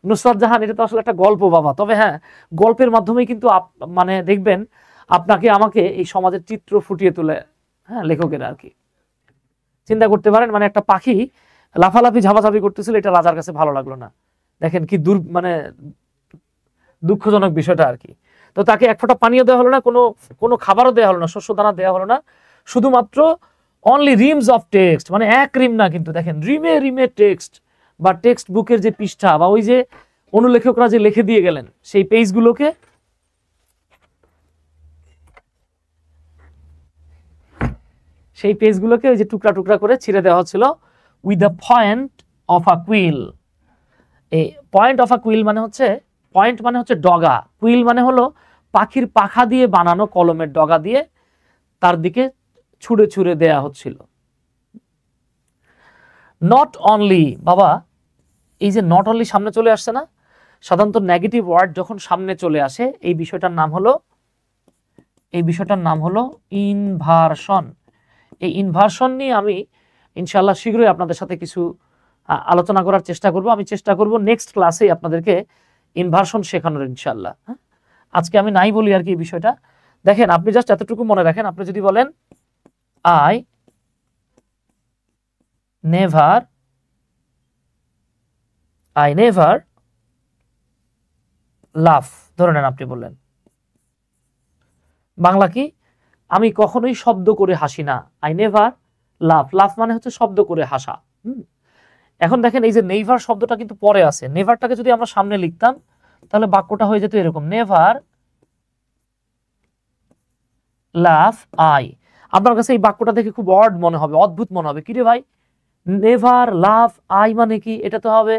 নুসরাত জাহান, এটা তো আসলে একটা গল্প বাবা, তবে হ্যাঁ, গল্পের মাধ্যমে কিন্তু মানে দেখবেন আপনাকে আমাকে এই সমাজের চিত্র ফুটিয়ে তোলে, হ্যাঁ, লেখকেরা আর কি। চিন্তা করতে পারেন, মানে একটা পাখি লাফালাফি ঝাপাঝাপি করতেছিল, এটা রাজার কাছে ভালো লাগলো না। দেখেন কি মানে দুঃখজনক বিষয়টা আর কি। তো তাকে এক ফোঁটা পানিও দেওয়া হলো না, কোনো খাবারও দেওয়া হলো না, শস্য দানা দেওয়া হলো না, শুধুমাত্র অনলি রিমস অফ টেক্সট, মানে এক রিম না কিন্তু, দেখেন রিমে রিমে টেক্সট, বা টেক্সট বুকের যে পৃষ্ঠা, বা ওই যে অনুলেখকরা যে লিখে দিয়ে গেলেন সেই পেজগুলোকে ওই যে টুকরা টুকরা করে ছিঁড়ে দেওয়া হচ্ছিল। With the point of a quill, এই পয়েন্ট অফ আ কুইল মানে হচ্ছে, পয়েন্ট মানে হচ্ছে ডগা, কুইল মানে হলো পাখির পাখা দিয়ে বানানো কলমের ডগা দিয়ে তার দিকে ছুঁড়ে ছুঁড়ে দেয়া হচ্ছিল। নট অনলি, বাবা এই যে নট অনলি সামনে চলে আসছে না, সাধারণত নেগেটিভ ওয়ার্ড যখন সামনে চলে আসে এই বিষয়টার নাম হলো ইনভার্সন। এই ইনভার্সন নিয়ে আমি ইনশাআল্লাহ শীঘ্রই আপনাদের সাথে কিছু আলোচনা করার চেষ্টা করব। আমি চেষ্টা করব নেক্সট ক্লাসে আপনাদেরকে ইনভার্সন শেখানোর ইনশাআল্লাহ। আজকে আমি নাই বলি আর কি এই বিষয়টা। দেখেন, আপনি জাস্ট এতটুকু মনে রাখেন, আপনি যদি বলেন আই নেভার লাভ, ধরে নেন আপনি বললেন, বাংলা কি, আমি কখনোই শব্দ করে হাসি না। আই নেভার লাভ মানে হচ্ছে শব্দ করে হাসা। এখন দেখেন এই যে নেভার শব্দটা কিন্তু পরে আছে, নেভারটাকে যদি আমরা সামনে লিখতাম তাহলে বাক্যটা হয়ে যেত এরকম, নেভার লাভ আই। আপনার কাছে এই বাক্যটা দেখে খুব অড মনে হবে, অদ্ভুত মনে হবে, কিরে ভাই নেভার লাভ আই মানে কি, এটা তো হবে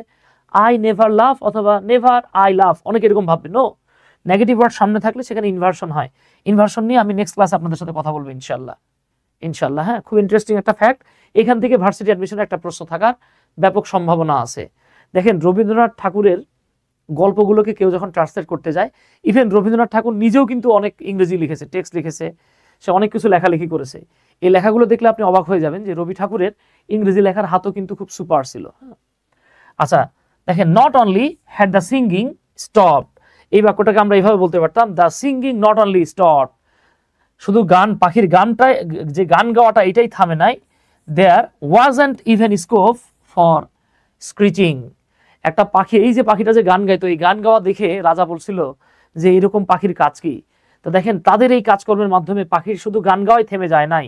আই নেভার লাভ অথবা নেভার আই লাভ, অনেকে এরকম ভাববে। নো, নেগেটিভ ওয়ার্ড সামনে থাকলে সেখানে ইনভার্সন হয়। ইনভার্সন নিয়ে আমি নেক্সট ক্লাসে আপনাদের সাথে কথা বলবো ইনশাআল্লাহ। হ্যাঁ, খুব ইন্টারেস্টিং একটা ফ্যাক্ট। এখান থেকে ভার্সিটি অ্যাডমিশনের একটা প্রশ্ন থাকার ব্যাপক সম্ভাবনা আছে। দেখেন, রবীন্দ্রনাথ ঠাকুরের গল্পগুলোকে কেউ যখন ট্রান্সলেট করতে যায়, ইভেন রবীন্দ্রনাথ ঠাকুর নিজেও কিন্তু অনেক ইংরেজি লিখেছে, টেক্সট লিখেছে, সে অনেক কিছু লেখালেখি করেছে। এই লেখাগুলো দেখলে আপনি অবাক হয়ে যাবেন যে রবি ঠাকুরের ইংরেজি লেখার হাতও কিন্তু খুব সুপার ছিল। আচ্ছা দেখেন, not only had the singing stop, এই বাক্যটাকে আমরা এইভাবে বলতে পারতাম, the singing not only stop, শুধু গান, পাখির গানটাই, যে গান গাওয়াটা এটাই থামে নাই, দেয়ার ওয়াজন্ট ইভেন স্কোপ ফর স্ক্রিচিং। একটা পাখি, এই যে পাখিটা যে গান গাইতো, এই গান গাওয়া দেখে রাজা বলছিল যে এরকম পাখির কাজ কি। তো দেখেন তাদের এই কাজকর্মের মাধ্যমে পাখির শুধু গান গাওয়াই থেমে যায় নাই,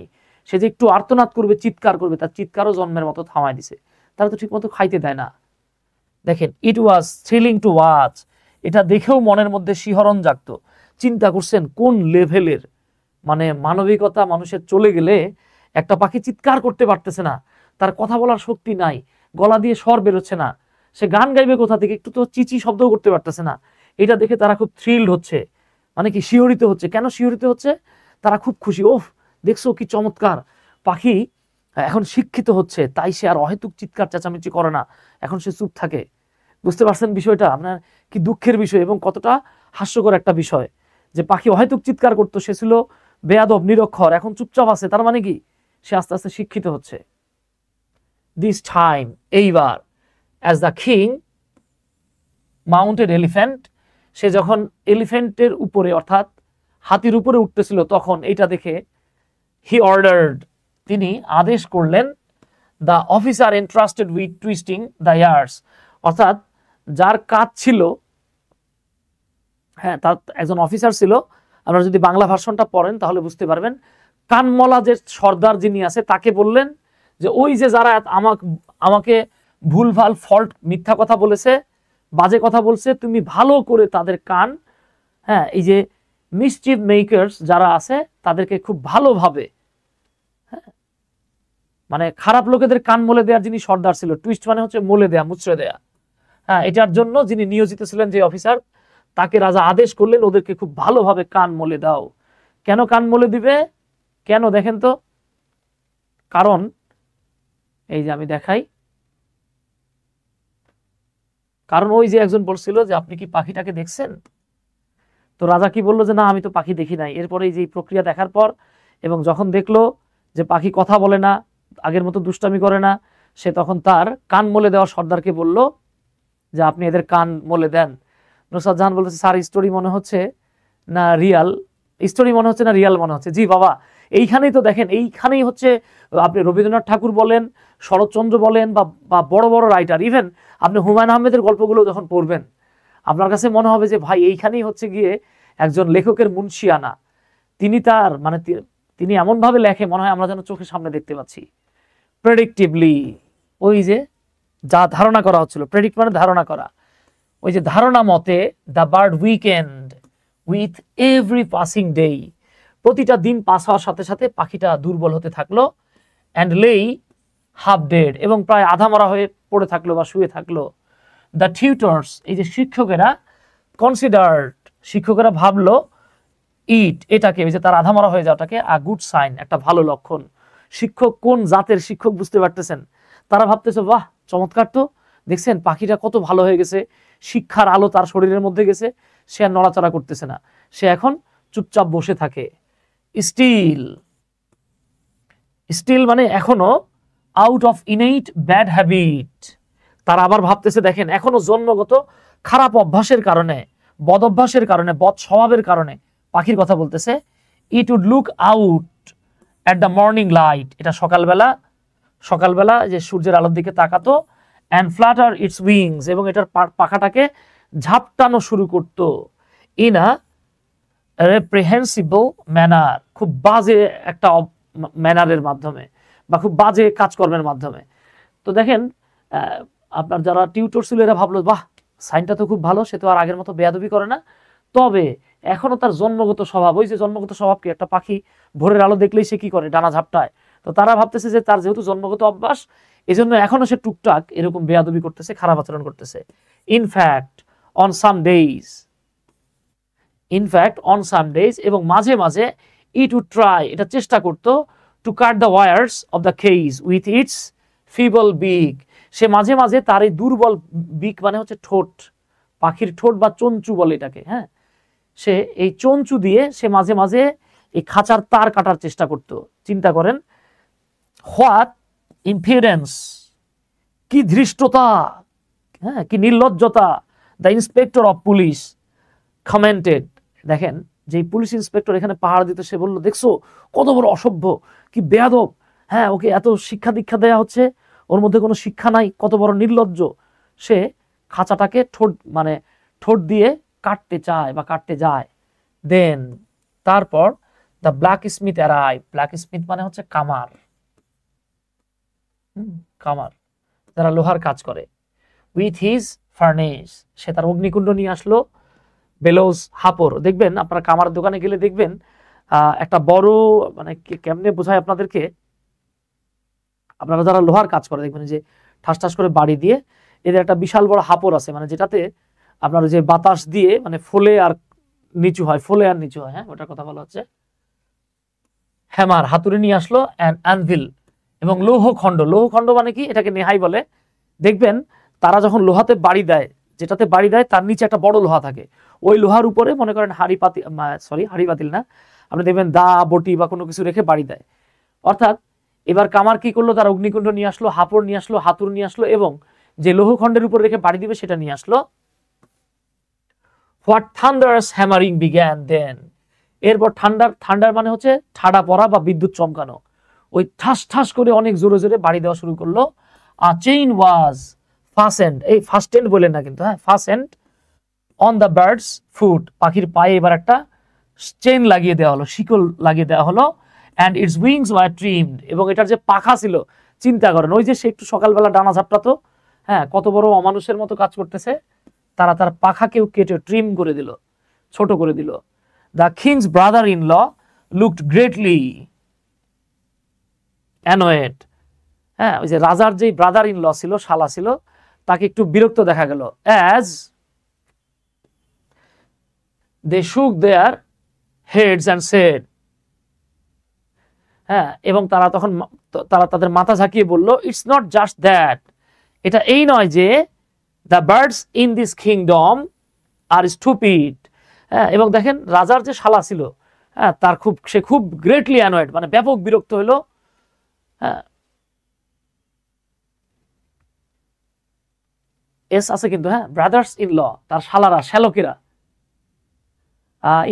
সে যে একটু আর্তনাদ করবে, চিৎকার করবে, তার চিৎকারও জন্মের মতো থামায় দিছে। তারা তো ঠিক মতো খাইতে দেয় না। দেখেন, ইট ওয়াজ থ্রিলিং টু ওয়াচ, এটা দেখেও মনের মধ্যে শিহরণ জাগতো। চিন্তা করছেন কোন লেভেলের মানে মানবিকতা মানুষের চলে গেলে একটা পাখি চিৎকার করতে পারতেছে না, তার কথা বলার শক্তি নাই, গলা দিয়ে স্বর বেরোচ্ছে না, সে গান গাইবে কোথা থেকে, একটু তো চিচি শব্দ করতে পারতেছে না। এটা দেখে তারা খুব থ্রিলড হচ্ছে, মানে কি শিহরিত হচ্ছে। কেন শিহরিত হচ্ছে? তারা খুব খুশি, ওফ দেখছো কি চমৎকার, পাখি এখন শিক্ষিত হচ্ছে, তাই সে আর অহেতুক চিৎকার চেঁচামেচি করে না, এখন সে চুপ থাকে। বুঝতে পারছেন বিষয়টা? আপনার কি দুঃখের বিষয় এবং কতটা হাস্যকর একটা বিষয়, যে পাখি অহেতুক চিৎকার করতো, সে ছিল বেয়াদব নিরক্ষর, এখন চুপচাপ আছে, তার মানে কি সে আস্তে আস্তে শিক্ষিত হচ্ছে। দিস টাইম, এইবার, as the king mounted elephant, সে যখন এলিফ্যান্টের উপরে অর্থাৎ হাতির উপরে উঠতেছিল, তখন এইটা দেখে হি অর্ডার্ড, তিনি আদেশ করলেন, the officer entrusted with twisting the years, অর্থাৎ যার কাজ ছিল, হ্যাঁ তার একজন অফিসার ছিল, আপনারা যদি বাংলা ভার্সনটা পড়েন তাহলে বুঝতে পারবেন, কানমলা যে সর্দার যিনি আছে তাকে বললেন যে ওই যে যারা আমাকে ভুলভাল ফল্ট মিথ্যা কথা বলেছে, বাজে কথা বলছে, তুমি ভালো করে তাদের কান, হ্যাঁ এই যে মিসচিভ মেকার্স যারা আছে তাদেরকে খুব ভালোভাবে, হ্যাঁ মানে খারাপ লোকেদের কান মলে দেওয়ার যিনি সর্দার ছিল, টুইস্ট মানে হচ্ছে মলে দেয়া, মুচড়ে দেয়া, হ্যাঁ এটার জন্য যিনি নিয়োজিত ছিলেন যে অফিসার, তাকে রাজা আদেশ করলেন ওদেরকে খুব ভালোভাবে কান মলে দাও। কেন কান মলে দিবে? কেন দেখেন তো, কারণ এই যে আমি দেখাই, কারণ ওই যে একজন বলছিল যে আপনি কি পাখিটাকে দেখছেন? তো রাজা কি বললো যে না আমি তো পাখি দেখি নাই। এরপরে এই যে প্রক্রিয়া দেখার পর এবং যখন দেখলো যে পাখি কথা বলে না, আগের মতো দুষ্টামি করে না, সে তখন তার কান মলে দেওয়া সর্দারকে বলল যে আপনি এদের কান মলে দেন। নুসরাত জাহান বলতেছে স্যার স্টোরি মনে হচ্ছে না রিয়াল, স্টোরি মনে হচ্ছে না রিয়াল মনে হচ্ছে। জি বাবা, এইখানেই তো দেখেন, এইখানেই হচ্ছে আপনি রবীন্দ্রনাথ ঠাকুর বলেন, শরৎচন্দ্র বলেন, বা বড় বড় রাইটার, ইভেন আপনি হুমায়ুন আহমেদের গল্পগুলো যখন পড়বেন আপনার কাছে মনে হবে যে ভাই এইখানেই হচ্ছে গিয়ে একজন লেখকের মুনশিয়ানা। তিনি তার মানে তিনি এমনভাবে লেখে মনে হয় আমরা যেন চোখের সামনে দেখতে পাচ্ছি। প্রেডিক্টিভলি, ওই যে যা ধারণা করা হচ্ছিল, প্রেডিক্ট মানে ধারণা করা, ওই যে ধারণা মতে, the bird weekend with every passing day, প্রতিটা দিন পাস হওয়ার সাথে সাথে পাখিটা দুর্বল হতে থাকলো, অ্যান্ড লেই হাফ ডেড, এবং প্রায় আধা মরা হয়ে পড়ে থাকলো বা শুয়ে থাকলো। দ্য টিউটর্স, এই যে শিক্ষকেরা, কনসিডার্ড, শিক্ষকেরা ভাবলো, এটাকে ওই যে তার আধা মরা হয়ে যাওয়াটাকে আ গুড সাইন, একটা ভালো লক্ষণ। শিক্ষক কোন জাতের শিক্ষক বুঝতে পারতেছেন? তারা ভাবতেছে বাহ চমৎকার তো, দেখছেন পাখিটা কত ভালো হয়ে গেছে, শিক্ষার আলো তার শরীরের মধ্যে গেছে, সে আর নড়াচড়া করতেছে না, সে এখন চুপচাপ বসে থাকে। স্টিল মানে এখনো out of innate bad habit, তারা আবার ভাবতেছে দেখেন এখনো জন্মগত খারাপ অভ্যাসের কারণে, বদ অভ্যাসের কারণে, বদ স্বভাবের কারণে পাখির কথা বলতেছে। It would look out at the morning light, এটা সকালবেলা যে সূর্যের আলোর দিকে তাকাতো, অ্যান্ড ফ্লাটার ইটস উইংস, এবং এটার পাখাটাকে ঝাপটানো শুরু করতো, ইন আ রেপ্রিহেন্সিবল ম্যানার, খুব বাজে একটা ম্যানারের মাধ্যমে বা খুব বাজে কাজকর্মের মাধ্যমে। তো দেখেন আপনার যারা টিউটর ছিল এরা ভাবলো বাহ সাইনটা তো খুব ভালো, সে তো আর আগের মতো বেয়াদবি করে না, তবে এখনো তার জন্মগত স্বভাব, ওই যে জন্মগত স্বভাব কি, একটা পাখি ভোরের আলো দেখলেই সে কি করে, ডানা ঝাপটায়। তো তারা ভাবতেছে যে তার যেহেতু জন্মগত অভ্যাস, এজন্য এখনো সে টুকটাক এরকম বেয়াদবি করতেছে, খারাপ আচরণ করতেছে। ইনফ্যাক্ট অন সাম ডেজ, এবং মাঝে মাঝে ইট উড ট্রাই, এটা চেষ্টা করতো, to cut the wires of the cage with its feeble beak, সে মাঝে মাঝে তার এই দুর্বল বিক মানে হচ্ছে ঠোঁট, পাখির ঠোঁট বা চঞ্চু বলে এটাকে, হ্যাঁ সে এই চঞ্চু দিয়ে সে মাঝে মাঝে এই খাঁচার তার কাটার চেষ্টা করত। চিন্তা করেন, হোয়াট ইম্পিডেন্স, কি ধৃষ্টতা, হ্যাঁ কি নির্লজ্জতা, the inspector of police, commented, দেখেন যে পুলিশ ইন্সপেক্টর এখানে পাহাড় দিতে, সে বলল দেখছো কত বড় অসভ্য, কি বেয়াদব, হ্যাঁ ওকে এত শিক্ষা দীক্ষা দেয়া হচ্ছে, ওর মধ্যে কোনো শিক্ষা নাই, কত বড় নির্লজ্জ। সে খাঁচাটাকে ঠোঁট দিয়ে কাটতে চায় বা কাটতে যায়। দেন তারপর the black Smith arrive. Black Smith মানে হচ্ছে কামার, কামার যারা লোহার কাজ করে। উইথ হিজ ফার্নেস, সে তার অগ্নিকুণ্ড নিয়ে আসলো। বেলোজ হাপর, দেখবেন আপনারা কামার দোকানে গেলে দেখবেন একটা বড়, মানে কেমনে বোঝায় আপনাদেরকে, আপনারা যারা লোহার কাজ করে দেখবেন যে ঠাস ঠাস করে বাড়ি দিয়ে এদের একটা বিশাল বড় হাপর আছে, মানে যেটাতে আপনার যে বাতাস দিয়ে মানে ফোলে আর নিচু হয়, ফোলে আর নিচু হয়, হ্যাঁ ওটার কথা বলা হচ্ছে। হ্যামার, হাতুড়ি নিয়ে আসলো। অ্যান্ড অ্যানভিল, এবং লৌহখণ্ড। লৌহখণ্ড মানে কি, এটাকে নেহাই বলে। দেখবেন তারা যখন লোহাতে বাড়ি দেয়, যেটাতে বাড়ি দেয় তার নিচে একটা বড় লোহা থাকে, ওই লোহার উপরে মনে করেন হাড়ি পাতিল না, আপনি দেখবেন দা বটি বা কোনো কিছু রেখে বাড়ি দেয়। অর্থাৎ এবার কামার কি করলো, তার অগ্নিকুণ্ড নিয়ে আসলো, হাপড় নিয়ে আসলো, হাতুড় নিয়ে আসলো, এবং যে লৌহখণ্ডের উপর রেখে বাড়ি দিবে সেটা নিয়ে আসলো। হোয়াট থান্ডারাস হ্যামারিং বিগ্যান দেন। এরপর থান্ডার মানে হচ্ছে ঠাডা পড়া বা বিদ্যুৎ চমকানো, ওই ঠাস ঠাস করে অনেক জোরে জোরে বাড়ি দেওয়া শুরু করলো। চেইন ওয়াজ ফাস্টেন্ড, এই ফাস্টেন্ড বলেন না কিন্তু, হ্যাঁ ফাস্টেন্ড অন দ্য বার্ডস ফুট, পাখির পায়ে এবার একটা চেইন লাগিয়ে দেওয়া হলো, শিকল লাগিয়ে দেওয়া হলো। And its wings were trimmed, এবং এটার যে পাখা ছিল, চিন্তা করেন ওই যে সে একটু সকালবেলা ডানা ঝাপটাতো, হ্যাঁ কত বড় অমানুষের মতো কাজ করতেছে, তারা তার পাখাকেও কেটে ট্রিম করে দিল, ছোট করে দিল। The king's brother in law looked greatly annoyed, হ্যাঁ ওই যে রাজার যে ব্রাদার ইন ল ছিল, শালা ছিল, তাকে একটু বিরক্ত দেখা গেল। অ্যাজ দে শুক দেয়ার হেডস অ্যান্ড সেড, হ্যাঁ এবং তারা তাদের মাথা ঝাঁকিয়ে বলল, ইটস নট জাস্ট দ্যাট, এটা এই নয় যে the birds in this kingdom are stupid, হ্যাঁ এবং দেখেন রাজার যে শালা ছিল, হ্যাঁ সে খুব গ্রেটলি অ্যানয়েড, মানে ব্যাপক বিরক্ত হইলো। হ্যাঁ এস আছে কিন্তু, হ্যাঁ ব্রাদার্স ইন ল, তার শালারা, শ্যালকেরা।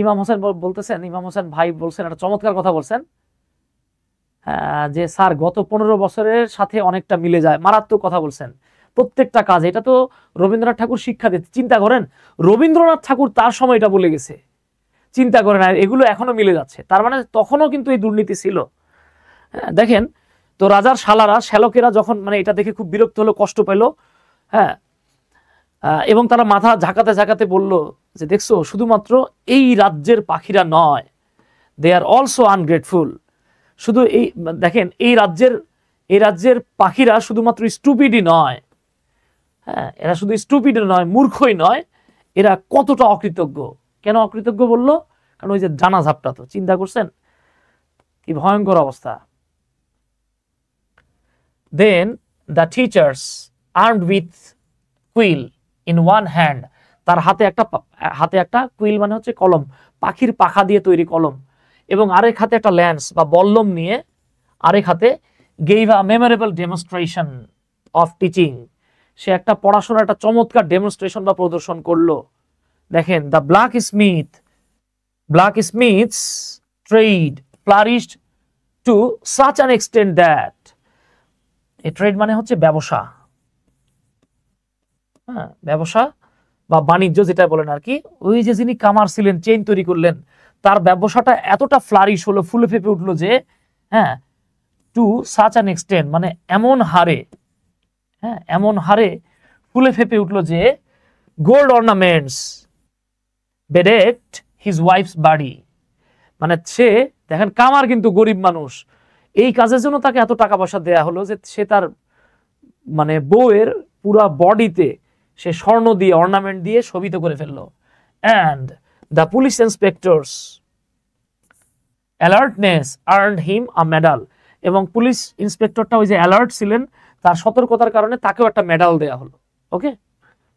ইমাম হোসেন বলতেছেন, ইমাম হোসেন ভাই বলছেন একটা চমৎকার কথা বলছেন, যে স্যার গত 15 বছরের সাথে অনেকটা মিলে যায়, মারাত্মক কথা বলছেন প্রত্যেকটা কাজ। এটা তো রবীন্দ্রনাথ ঠাকুর শিক্ষা দিতে, চিন্তা করেন রবীন্দ্রনাথ ঠাকুর তার সময় এটা বলে গেছে, চিন্তা করেন, এগুলো এখনো মিলে যাচ্ছে, তার মানে তখনও কিন্তু এই দুর্নীতি ছিল। দেখেন তো রাজার শালারা, শ্যালকেরা যখন মানে এটা দেখে খুব বিরক্ত হলো, কষ্ট পেল, হ্যাঁ এবং তারা মাথা ঝাঁকাতে ঝাঁকাতে বলল যে দেখছো শুধুমাত্র এই রাজ্যের পাখিরা নয়, দে আর অলসো আনগ্রেটফুল, শুধু এই দেখেন এই রাজ্যের পাখিরা শুধুমাত্র স্টুপিডই নয়, হ্যাঁ এরা শুধু স্টুপিড নয়, মূর্খই নয়, এরা কতটা অকৃতজ্ঞ। কেন অকৃতজ্ঞ বললো? কারণ ওই যে ডানা ঝাপটাতো, চিন্তা করছেন কি ভয়ঙ্কর অবস্থা। Then the teachers armed with quill in one hand, তার হাতে একটা কুইল মানে হচ্ছে কলম, পাখির পাখা দিয়ে তৈরি কলম, এবং আরেক হাতে একটা ল্যান্স বা বল্লম নিয়ে আরেক হাতে gave a memorable demonstration of teaching, সে একটা পড়াশোনার একটা চমৎকার ডেমনস্ট্রেশন বা প্রদর্শন করলো। দেখেন the blacksmith's trade flourished to such an extent that, এই ট্রেড মানে হচ্ছে ব্যবসা, হ্যাঁ ব্যবসা বা বাণিজ্য যেটা বলেন আর কি। ওই যে যিনি কামার ছিলেন, চেইন তৈরি করলেন, তার ব্যবসাটা এতটা ফ্লারিশ হলো, ফুলে ফেপে উঠলো যে, হ্যাঁ টু সাচ অ্যান এক্সটেন্ট মানে এমন হারে ফুলে ফেপে উঠলো যে gold ornaments bedecked his wife's body, মানে সে দেখেন কামার কিন্তু গরিব মানুষ, এই কাজের জন্য তাকে এত টাকা পয়সা দেয়া হলো যে সে তার মানে বউয়ের পুরা বডিতে সে স্বর্ণ দিয়ে, অর্নামেন্ট দিয়ে শোভিত করে ফেললো। And the police inspectors alertness earned him a medal, এবং পুলিশ ইন্সপেক্টরটা ওই যে অ্যালার্ট ছিলেন, তার সতর্কতার কারণে তাকেও একটা মেডাল দেয়া হলো। ওকে,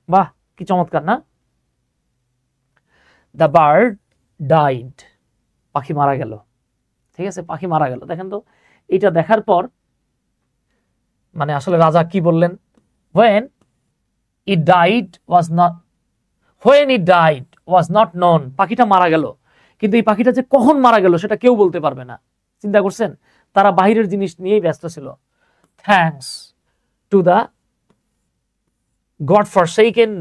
বাহ কি চমৎকার না। দ্য বার্ড ডাইড, পাখি মারা গেল, ঠিক আছে পাখি মারা গেল। দেখেন তো এটা দেখার পর মানে আসলে রাজা কি বললেন, when it died was not known, পাখিটা মারা গেল, কিন্তু এই পাখিটা যে কখন মারা গেল সেটা কেউ বলতে পারবে না। চিন্তা করছেন, তারা বাহিরের জিনিস নিয়েই ব্যস্ত ছিল। থ্যাঙ্কস টু দ্য গড ফরসেকেন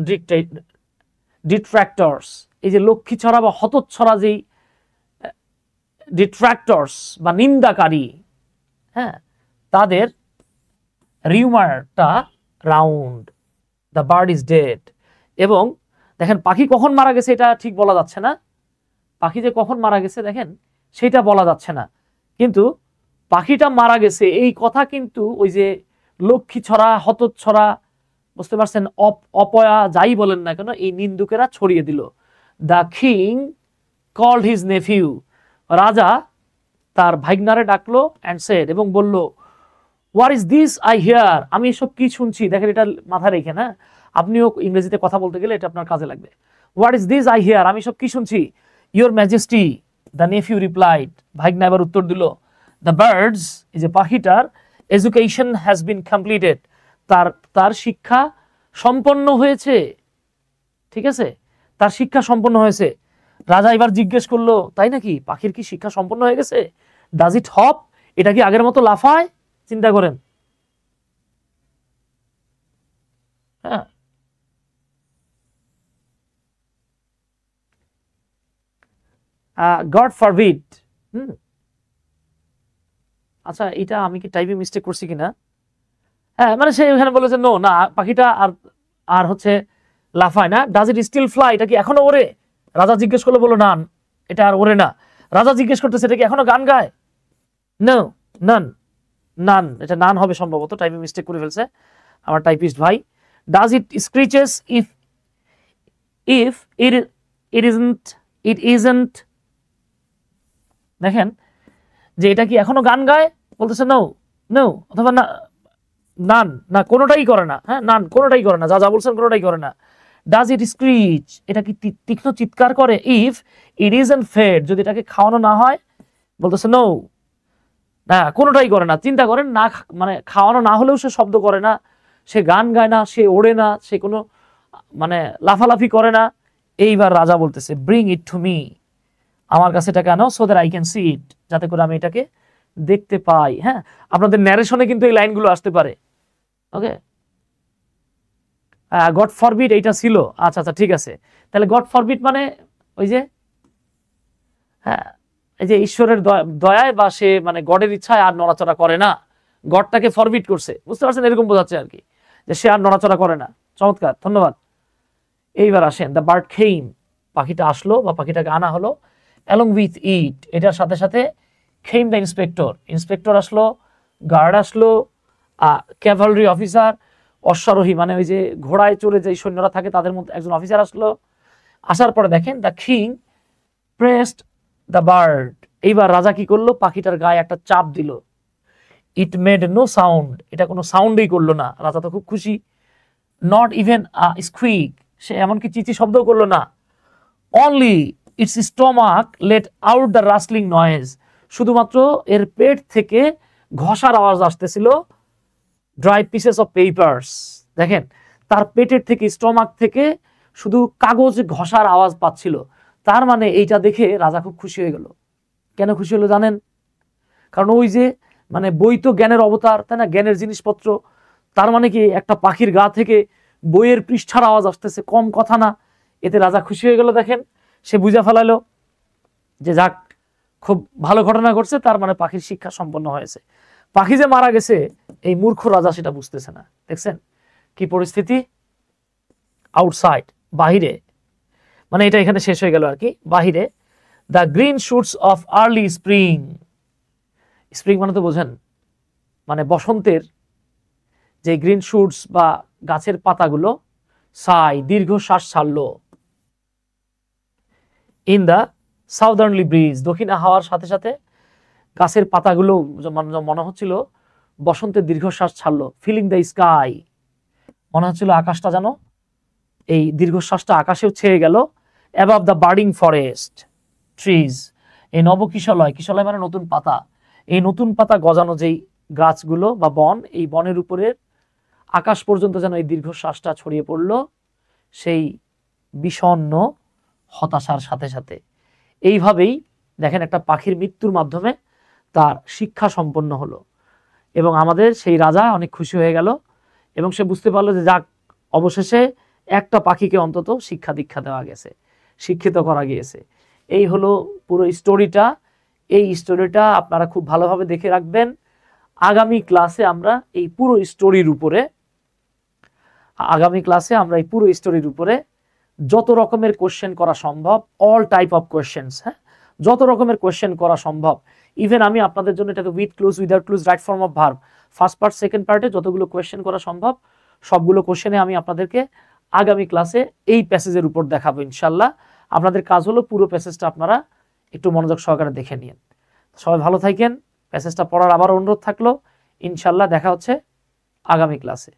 ডিট্রাক্টরস, এই যে লক্ষ্মী ছড়া বা হতচ্ছড়া যেই ডিট্রাক্টরস বা নিন্দাকারী, হ্যাঁ, তাদের রিউমারটা round, the bird is dead. এবং দেখেন পাখি কখন মারা গেছে এটা ঠিক বলা যাচ্ছে না, পাখি যে কখন মারা গেছে দেখেন সেটা বলা যাচ্ছে না, কিন্তু পাখিটা মারা গেছে এই কথা কিন্তু ওই যে লক্ষ্মী ছড়া হতচ্ছড়া, বুঝতে পারছেন, অপয়া যাই বলেন না কেন, এই নিন্দুকেরা ছড়িয়ে দিল। The king called his nephew, রাজা তার ভাইগনারে ডাকলো অ্যান্ড সেড, এবং বলল, what is this I hear, আমি এসব কি শুনছি। দেখেন এটা মাথায় রেখে না, আপনিও ইংরেজিতে কথা বলতে গেলে এটা আপনার কাজে লাগবে। What is this I hear, আমি সব কি শুনছি। Your majesty, the nephew replied, ভাইগনা এবার উত্তর দিল, দ্য বার্ডস, এই যে পাখিটার, এডুকেশন হ্যাজ বিন কমপ্লিটেড, তার শিক্ষা সম্পন্ন হয়েছে। ঠিক আছে, তার শিক্ষা সম্পন্ন হয়েছে। রাজা এবার জিজ্ঞেস করলো, তাই নাকি, পাখির কি শিক্ষা সম্পন্ন হয়ে গেছে? ডাজ ইট হপ, এটা কি আগের মতো লাফায়? চিন্তা করেন। হ্যাঁ, গড ফরবিড। আচ্ছা, এটা আমি কি টাইপে মিস্টেক করছি কিনা? হ্যাঁ, মানে সে এখানে বলেছে নো, না পাখিটা আর আর হচ্ছে লাফায় না। ডাজ ইট স্টিল ফ্লাই, এটা কি এখনো ওড়ে? রাজা জিজ্ঞেস করলো, বলো না এটা আর ওড়ে না। রাজা জিজ্ঞেস করতেছে, এটা কি এখনো গান গায়? নো, নান, নান, এটা নান হবে সম্ভবত, টাইপে মিস্টেক করে ফেলছে আমার টাইপিস্ট ভাই। Does it screeches if if it it isn't, দেখেন যে এটা কি এখনো গান গায়, বলতেছে নো, নো, অথবা না, নান, না কোনোটাই করে না। হ্যাঁ, নান কোনোটাই করে না, যা যা বলছেন কোনোটাই করে না। ডাজ ইট স্ক্রিচ, এটা কি তীক্ষ্ণ চিৎকার করে? ইফ ইট ইজন্ট ফেড, যদি এটাকে খাওয়ানো না হয়, বলতেছে নো, না কোনোটাই করে না। চিন্তা করেন, না মানে খাওয়ানো না হলেও সে শব্দ করে না, সে গান গায় না, সে ওড়ে না, সে কোনো মানে লাফালাফি করে না। এইবার রাজা বলতেছে, ব্রিং ইট টু মি, আমার কাছে এটা কেন, so that I can see it, যাতে করে আমি এটাকে দেখতে পাই। হ্যাঁ, আপনাদের ন্যারেশনে কিন্তু এই লাইনগুলো আসতে পারে। ওকে, গড ফরবিড এইটা ছিল। আচ্ছা আচ্ছা, ঠিক আছে, তাহলে গড ফরবিড মানে ওই যে, হ্যাঁ, এই যে ঈশ্বরের দয়ায় বা সে মানে গডের ইচ্ছায় আর নড়াচড়া করে না, গডটাকে ফরবিড করছে, বুঝতে পারছেন, এরকম বোঝাচ্ছে আর কি, যে সে আর নড়াচড়া করে না। চমৎকার, ধন্যবাদ। এইবার আসেন, দ্য বার্ড কেম, পাখিটা আসলো বা পাখিটাকে আনা হলো, অ্যালং উইথ ইট, এটার সাথে সাথে কেম দ্য ইন্সপেক্টর, ইন্সপেক্টর আসলো, গার্ড আসলো, ক্যাভালরি অফিসার, অশ্বারোহী মানে ওই যে ঘোড়ায় চড়ে যে সৈন্যরা থাকে তাদের মধ্যে একজন অফিসার আসলো। আসার পরে দেখেন, the king pressed the bird, এইবার রাজা কি করলো, পাখিটার গায়ে একটা চাপ দিল। ইট মেড নো সাউন্ড, এটা কোনো সাউন্ডই করলো না। রাজা তো খুব খুশি। নট ইভেন স্কুইক, সে এমনকি চিচি শব্দও করলো না। Only its stomach let out the rustling noise, শুধুমাত্র এর পেট থেকে ঘষার আওয়াজ আসতেছিল। ড্রাই পিসেস অফ পেপার্স, দেখেন তার পেটের থেকে, স্টমাক থেকে শুধু কাগজ ঘষার আওয়াজ পাচ্ছিল। তার মানে এইটা দেখে রাজা খুব খুশি হয়ে গেল। কেন খুশি হলো জানেন? কারণ ওই যে মানে বই তো জ্ঞানের অবতার, তাই না, জ্ঞানের জিনিসপত্র। তার মানে কি একটা পাখির গা থেকে বইয়ের পৃষ্ঠার আওয়াজ আসতেছে, কম কথা না। এতে রাজা খুশি হয়ে গেল। দেখেন, সে বুঝা ফেলালো যে যাক, খুব ভালো ঘটনা ঘটছে, তার মানে পাখির শিক্ষা সম্পন্ন হয়েছে। পাখি যে মারা গেছে এই মূর্খ রাজা সেটা বুঝতেছে না। দেখছেন কি পরিস্থিতি? আউটসাইড, বাহিরে, মানে এটা এখানে শেষ হয়ে গেল আর কি। বাহিরে, the green suits of early spring, spring মানে তো বোঝেন, মানে বসন্তের যে গ্রিন শুটস বা গাছের পাতাগুলো, সাই, দীর্ঘশ্বাস ছাড়লো। ইন দ্য সাউদার্নলি ব্রিজ, দক্ষিণা হাওয়ার সাথে সাথে গাছের পাতাগুলো মনে হচ্ছিল বসন্তের দীর্ঘশ্বাস ছাড়লো। ফিলিং দ্য স্কাই, মনে হচ্ছিল আকাশটা যেন এই দীর্ঘশ্বাসটা আকাশেও ছেয়ে গেল। Above the birding forest trees, এই নবকিশলয়, কিশলয় মানে নতুন পাতা, এই নতুন পাতা গজানো যেই গাছগুলো বা বন, এই বনের উপরের আকাশ পর্যন্ত যেন এই দীর্ঘশ্বাসটা ছড়িয়ে পড়ল। সেই বিষণ্ণ হতাশার সাথে সাথে। এইভাবেই দেখেন একটা পাখির মৃত্যুর মাধ্যমে তার শিক্ষা সম্পন্ন হলো এবং আমাদের সেই রাজা অনেক খুশি হয়ে গেল এবং সে বুঝতে পারলো যে যাক, অবশেষে একটা পাখিকে অন্তত শিক্ষা দীক্ষা দেওয়া গেছে, শিক্ষিত করা গিয়েছে। এই হলো পুরো স্টোরিটা। এই স্টোরিটা আপনারা খুব ভালোভাবে দেখে রাখবেন। আগামী ক্লাসে আমরা এই পুরো স্টোরির উপরে যত রকমের কোশ্চেন করা সম্ভব, অল টাইপ অফ কোশ্চেন্স, হ্যাঁ, যত রকমের কোশ্চেন করা সম্ভব, ইভেন আমি আপনাদের জন্য এটাকে with clues, without clues, right form of verb, first part second পার্টে যতগুলো কোশ্চেন করা সম্ভব সবগুলো কোশ্চেনে আমি আপনাদেরকে আগামী ক্লাসে এই প্যাসেজের উপর দেখাবো ইনশাল্লাহ। আপনাদের কাজ হলো পুরো প্যাসেজটা আপনারা একটু মনোযোগ সহকারে দেখে নিন। সবাই ভালো থাকেন। প্যাসেজটা পড়ার আবার অনুরোধ থাকলো। ইনশাল্লাহ দেখা হচ্ছে আগামী ক্লাসে।